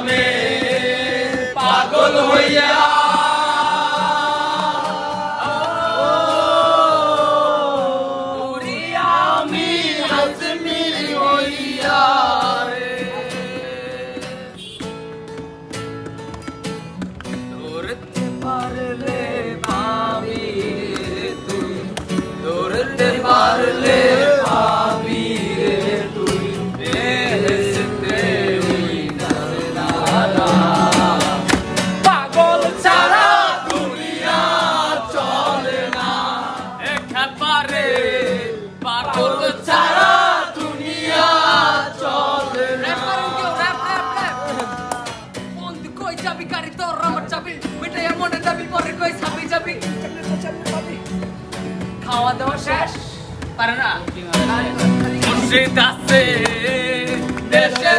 নামে পাগল হইয়া আমি আজমির হইয়া ধরতে পারলে পাবি তুই ধরতে পারলে পাবি তুই বেহেশতে পাগল ছাড়া দুনিয়া চলে না একেবারে পাগল ছাড়া দুনিয়া চলে না বন্ধু কই যাবি গাড়ি তোর আমার যাবি মিটাই মনে যাবি পরে কই যাবি যাবি খাওয়া দাওয়া শেষ পারে না মুর্শিদ আছে দেশে